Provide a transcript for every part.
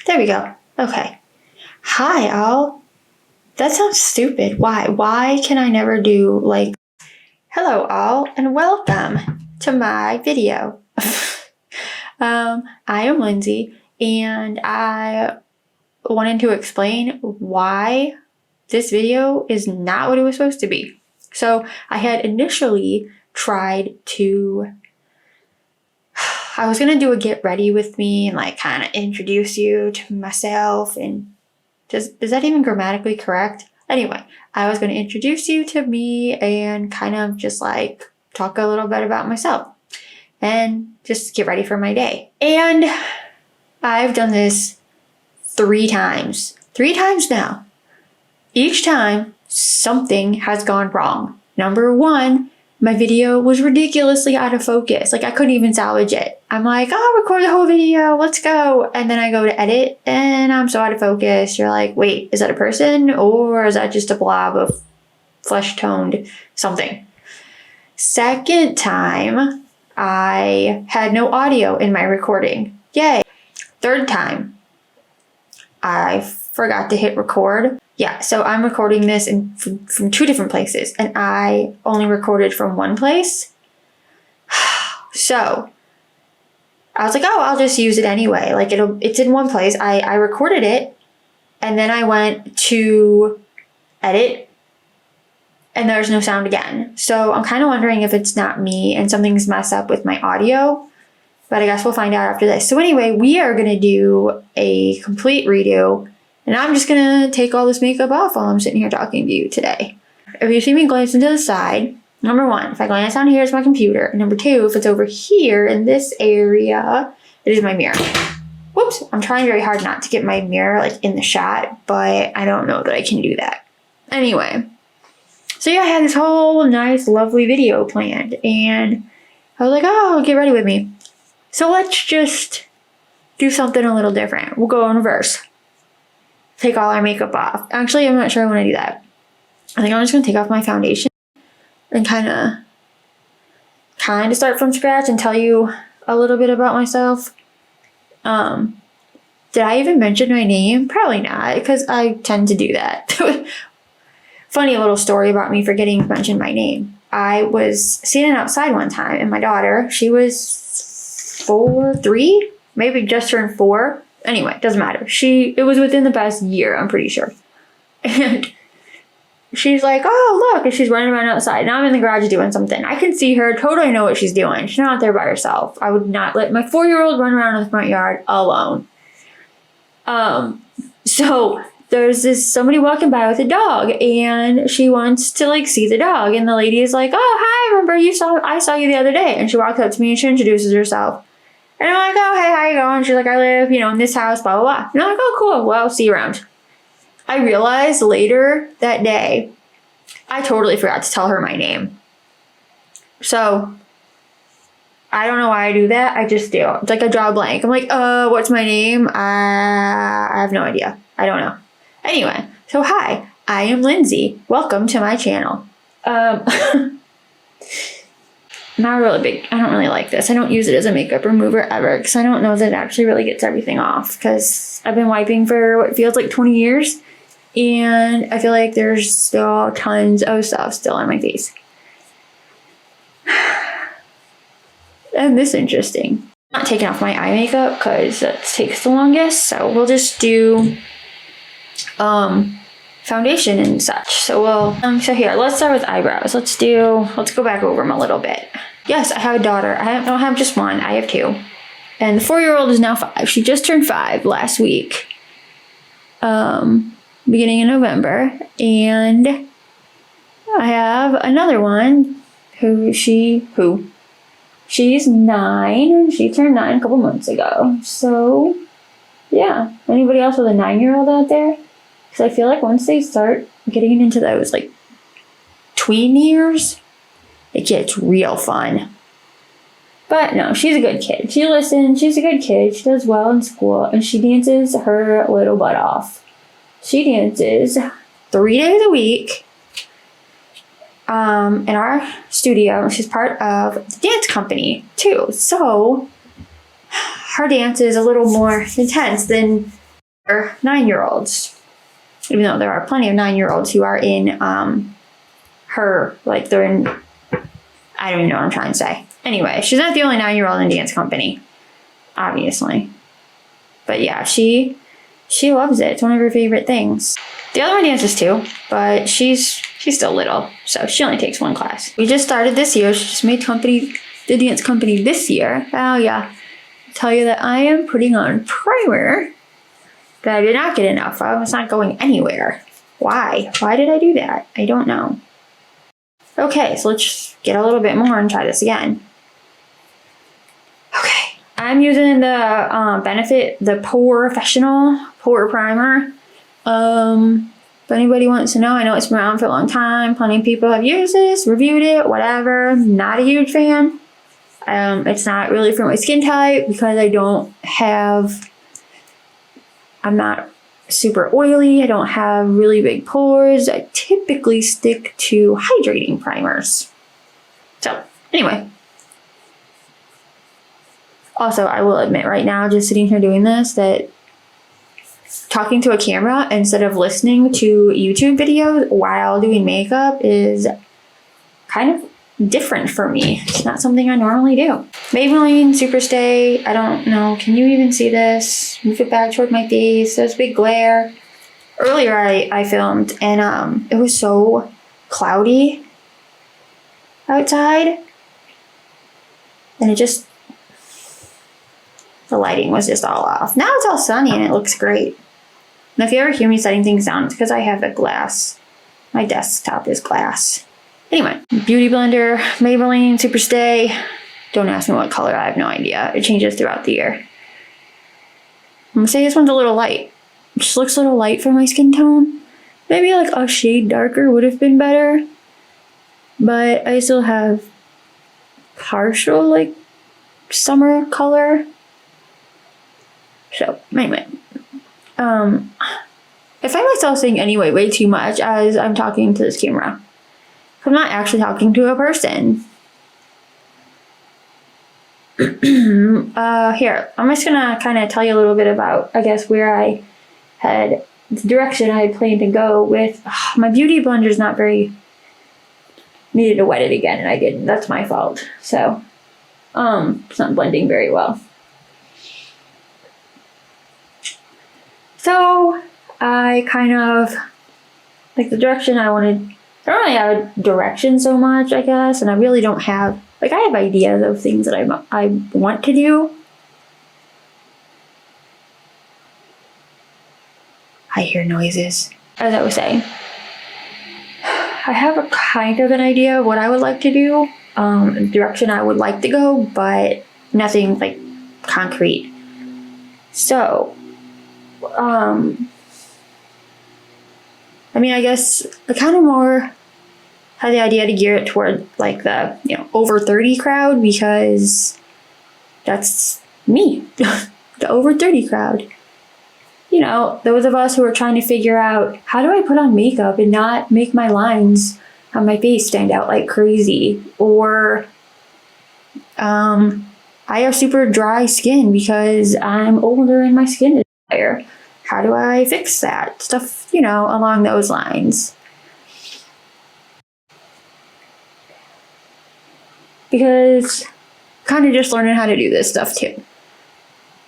There we go. Okay. Hi, all. That sounds stupid. Why? Why can I never do like, hello, all, and welcome to my video. I am Lindsay, and I wanted to explain why this video is not what it was supposed to be. So I had initially tried to, I was gonna do a get ready with me and like kind of introduce you to myself, and is that even grammatically correct? Anyway, I was gonna introduce you to me and kind of just like talk a little bit about myself and just get ready for my day. And I've done this 3 times. 3 times now. Each time, something has gone wrong. Number 1, my video was ridiculously out of focus. Like I couldn't even salvage it. I'm like, I'll record the whole video, let's go. And then I go to edit and I'm so out of focus. You're like, wait, is that a person or is that just a blob of flesh toned something? Second time, I had no audio in my recording. Yay. Third time, I forgot to hit record. Yeah, so I'm recording this from 2 different places, and I only recorded from one place. So I was like, oh, I'll just use it anyway. Like it's in one place. I recorded it, and then I went to edit, and there's no sound again. So I'm kind of wondering if it's not me and something's messed up with my audio, but I guess we'll find out after this. So anyway, we are gonna do a complete redo. And I'm just gonna take all this makeup off while I'm sitting here talking to you today. If you see me glancing to the side, number 1, if I glance down here, it's my computer. And number 2, if it's over here in this area, it is my mirror. Whoops, I'm trying very hard not to get my mirror like in the shot, but I don't know that I can do that. Anyway, so yeah, I had this whole nice, lovely video planned, and I was like, oh, get ready with me. So let's just do something a little different. We'll go in reverse. Take all our makeup off. Actually, I'm not sure I want to do that. I think I'm just going to take off my foundation and kind of start from scratch and tell you a little bit about myself. Did I even mention my name? Probably not, because I tend to do that. Funny little story about me forgetting to mention my name. I was sitting outside one time, and my daughter, she was 3, maybe just turned 4. Anyway, doesn't matter. It was within the past year, I'm pretty sure. And she's like, oh, look, and she's running around outside. Now I'm in the garage doing something. I can see her, totally know what she's doing. She's not out there by herself. I would not let my 4-year-old run around in the front yard alone. So there's somebody walking by with a dog, and she wants to like see the dog. And the lady is like, oh, hi, remember I saw you the other day. And she walks up to me and she introduces herself. And I'm like, oh, hey, how you going? She's like, I live, in this house, blah, blah, blah. And I'm like, oh, cool. Well, I'll see you around. I realized later that day, I totally forgot to tell her my name. So, I don't know why I do that. I just do. It's like I draw a blank. I'm like, what's my name? I have no idea. I don't know. Anyway, so hi, I am Lindsay. Welcome to my channel. Not really big. I don't really like this. I don't use it as a makeup remover ever because I don't know that it actually really gets everything off, because I've been wiping for what feels like 20 years and I feel like there's still tons of stuff still on my face. And this is interesting. I'm not taking off my eye makeup because that takes the longest, so we'll just do foundation and such. So so here, let's start with eyebrows. Let's go back over them a little bit. Yes, I have a daughter. I don't have just one, I have 2. And the 4-year-old is now 5. She just turned 5 last week. Beginning in November. And I have another one she's 9. She turned 9 a couple months ago. So yeah, anybody else with a 9-year-old out there? Because I feel like once they start getting into those like tween years, it gets real fun. But no, she's a good kid. She listens. She's a good kid. She does well in school, and she dances her little butt off. She dances 3 days a week in our studio. She's part of the dance company too. So her dance is a little more intense than or 9-year-olds. Even though there are plenty of 9-year-olds who are in her, like they're in, I don't even know what I'm trying to say. Anyway, she's not the only 9-year-old in dance company, obviously. But yeah, she loves it. It's one of her favorite things. The other one dances too, but she's still little, so she only takes one class. We just started this year. She just made the dance company this year. Oh yeah, I'll tell you that I am putting on primer that I did not get enough of. It's not going anywhere. Why? Why did I do that? I don't know. Okay, so let's just get a little bit more and try this again. Okay, I'm using the Benefit, the Professional Pore Primer. If anybody wants to know, I know it's been around for a long time. Plenty of people have used this, reviewed it, whatever. Not a huge fan. It's not really for my skin type because I'm not super oily. I don't have really big pores. I typically stick to hydrating primers. So, anyway. Also, I will admit right now, just sitting here doing this, that talking to a camera instead of listening to YouTube videos while doing makeup is kind of different for me. It's not something I normally do. Maybelline Superstay, I don't know, can you even see this? Move it back toward my face. There's big glare. Earlier I filmed and it was so cloudy outside and the lighting was just all off. Now it's all sunny and it looks great. And if you ever hear me setting things down, it's because I have a glass. My desktop is glass. Anyway, Beauty Blender, Maybelline Superstay. Don't ask me what color, I have no idea. It changes throughout the year. I'm gonna say this one's a little light. It just looks a little light for my skin tone. Maybe like a shade darker would have been better. But I still have partial like summer color. So anyway. I find myself saying anyway way too much as I'm talking to this camera. I'm not actually talking to a person. Here, I'm just gonna kind of tell you a little bit about, I guess, where I had, the direction I had planned to go with. My Beauty Blender's not very, needed to wet it again and I didn't. That's my fault. So, it's not blending very well. So, I kind of, like the direction I wanted, I don't really have a direction so much, I guess, and I really don't have, like I have ideas of things that I want to do. I hear noises. As I was saying, I have a kind of an idea of what I would like to do, direction I would like to go, but nothing like concrete. So, I mean, I guess I kind of more had the idea to gear it toward like the, over 30 crowd because that's me, the over 30 crowd. Those of us who are trying to figure out how do I put on makeup and not make my lines on my face stand out like crazy, or I have super dry skin because I'm older and my skin is drier. How do I fix that? Stuff, along those lines. Because kind of just learning how to do this stuff too.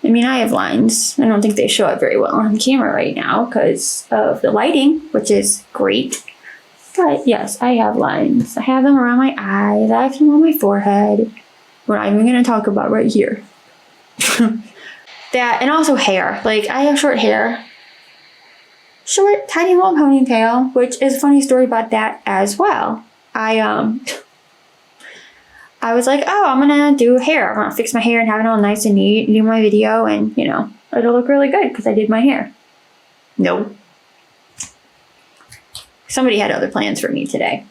I mean, I have lines. I don't think they show up very well on camera right now because of the lighting, which is great. But yes, I have lines. I have them around my eyes. I have them on my forehead. We're not even going to talk about right here. That, and also hair. Like, I have short hair. Short, tiny little ponytail, which is a funny story about that as well. I was like, oh, I'm gonna do hair. I'm gonna fix my hair and have it all nice and neat, do my video, and, it'll look really good because I did my hair. No. Somebody had other plans for me today.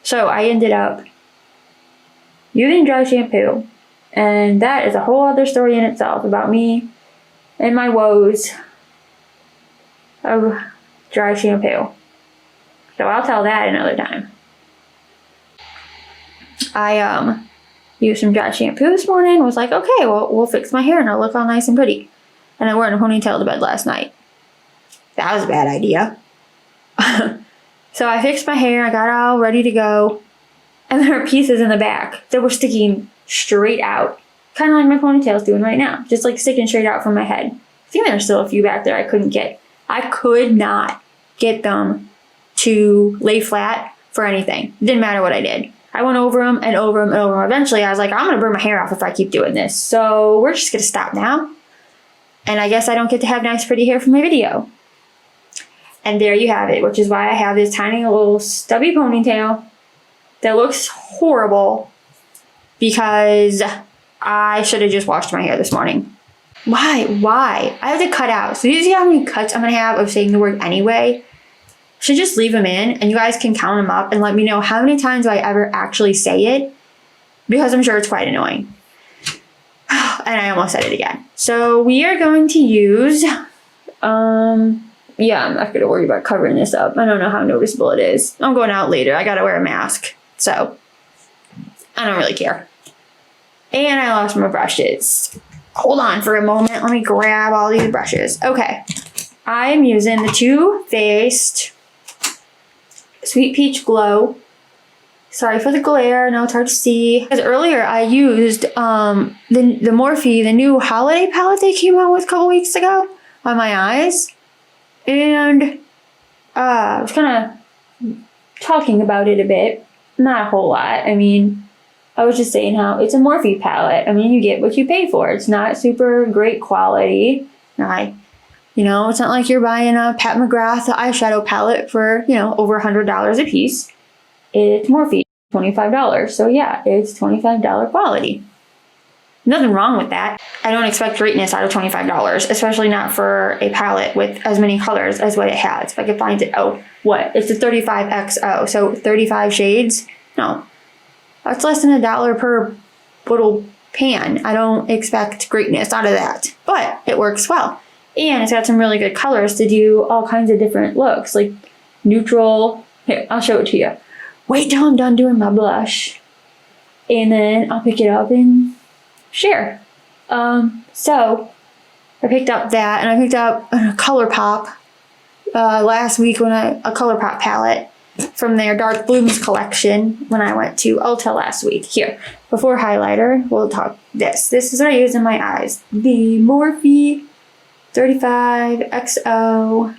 So I ended up using dry shampoo. And that is a whole other story in itself about me and my woes of dry shampoo. So I'll tell that another time. I used some dry shampoo this morning, was like, okay, well, we'll fix my hair and it'll look all nice and pretty. and I wore it in a ponytail to bed last night. That was a bad idea. So I fixed my hair, I got it all ready to go, and there were pieces in the back that were sticking straight out. Kind of like my ponytail's doing right now. Just like sticking straight out from my head. I think there's still a few back there I couldn't get. I could not get them to lay flat for anything. It didn't matter what I did. I went over them and over them and over them. Eventually I was like, I'm going to burn my hair off if I keep doing this. So we're just going to stop now. And I guess I don't get to have nice pretty hair for my video. And there you have it, which is why I have this tiny little stubby ponytail that looks horrible because I should have just washed my hair this morning. Why? I have to cut out. So you see how many cuts I'm going to have of saying the word anyway? Should just leave them in and you guys can count them up and let me know how many times do I ever actually say it, because I'm sure it's quite annoying. And I almost said it again. So we are going to use, yeah, I'm not going to worry about covering this up. I don't know how noticeable it is. I'm going out later. I got to wear a mask. So I don't really care. And I lost my brushes. Hold on for a moment. Let me grab all these brushes. Okay. I'm using the Too Faced Sweet Peach Glow. Sorry for the glare. No, it's hard to see. Because earlier I used the Morphe, the new holiday palette they came out with a couple weeks ago on my eyes. And I was kind of talking about it a bit. Not a whole lot. I mean, I was just saying how it's a Morphe palette. I mean, you get what you pay for. It's not super great quality. You know, it's not like you're buying a Pat McGrath eyeshadow palette for, you know, over $100 a piece. It's Morphe, $25. So yeah, it's $25 quality. Nothing wrong with that. I don't expect greatness out of $25, especially not for a palette with as many colors as what it has. If I could find it, it's a 35XO, so 35 shades? No, that's less than $1 per little pan. I don't expect greatness out of that, but it works well. And it's got some really good colors to do all kinds of different looks, like neutral. Here, I'll show it to you. Wait till I'm done doing my blush, and then I'll pick it up and share. So I picked up that, and I picked up a ColourPop last week a ColourPop palette from their Dark Blooms collection when I went to Ulta last week. Here, before highlighter, we'll talk this. This is what I use in my eyes. The Morphe 35XO.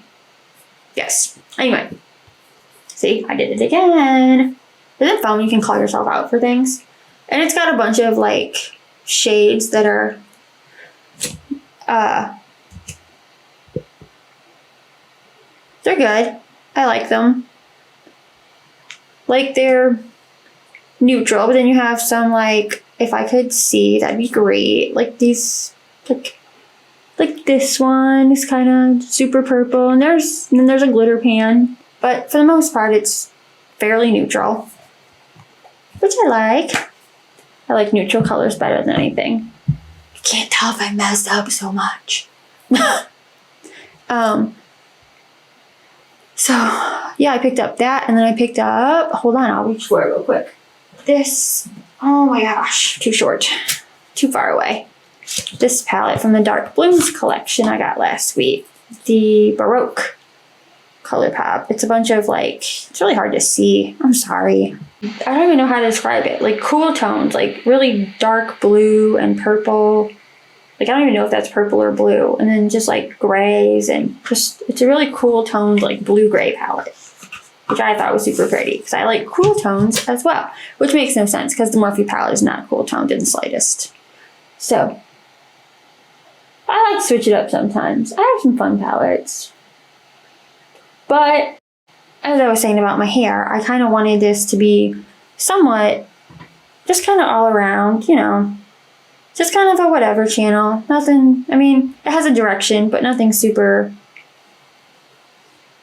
Yes. Anyway. See, I did it again. Isn't it fun when you can call yourself out for things? And it's got a bunch of like shades that are they're good. I like them. Like they're neutral, but then you have some like, if I could see, that'd be great. Like these, like this one is kind of super purple, and then there's a glitter pan. But for the most part, it's fairly neutral, which I like. I like neutral colors better than anything. I can't tell if I messed up so much. So, yeah, I picked up that, and then I picked up, hold on, I'll reach for it real quick. This, oh my gosh, too short, too far away. This palette from the Dark Blooms collection I got last week, the Baroque ColourPop. It's a bunch of like, it's really hard to see. I'm sorry. I don't even know how to describe it. Like cool tones, like really dark blue and purple. Like I don't even know if that's purple or blue. And then just like grays and just, it's a really cool toned like blue-gray palette, which I thought was super pretty because I like cool tones as well, which makes no sense because the Morphe palette is not cool toned in the slightest. So I like to switch it up sometimes. I have some fun palettes. But as I was saying about my hair, I kind of wanted this to be somewhat just kind of all around, you know, just kind of a whatever channel. Nothing, I mean, it has a direction, but nothing super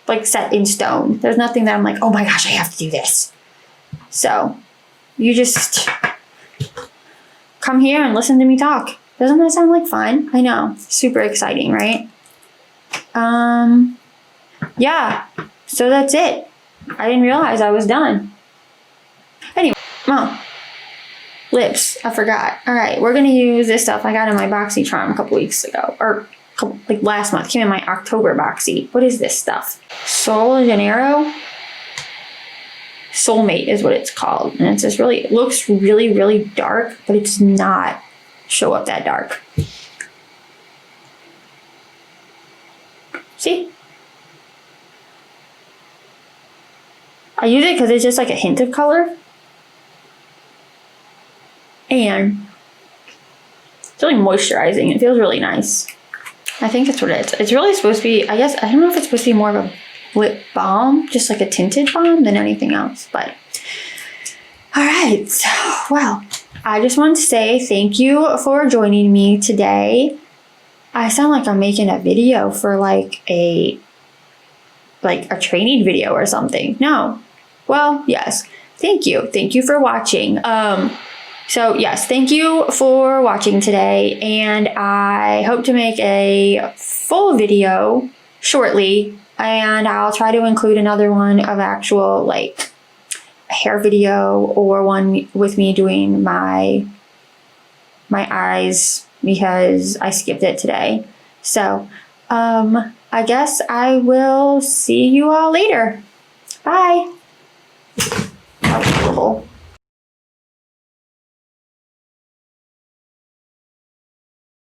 like set in stone. There's nothing that I'm like, oh my gosh, I have to do this. So you just come here and listen to me talk. Doesn't that sound like fun? I know, super exciting, right? Yeah, so that's it. I didn't realize I was done. Anyway, lips, I forgot. All right, we're gonna use this stuff I got in my BoxyCharm a couple weeks ago, or a like last month. Came in my October boxy. What is this stuff? Sol de Janeiro? Soulmate is what it's called. And it's just really, it looks really, really dark, but it does not show up that dark. See? I use it because it's just like a hint of color. And it's really moisturizing. It feels really nice. I think that's what it is. It's really supposed to be, I guess, I don't know if it's supposed to be more of a lip balm, just like a tinted balm than anything else. But, all right. So, well, I just want to say thank you for joining me today. I sound like I'm making a video for like a training video or something. No. Well, yes. Thank you. Thank you for watching. So yes, thank you for watching today, and I hope to make a full video shortly, and I'll try to include another one of actual like hair video or one with me doing my eyes because I skipped it today. So, I guess I will see you all later. Bye.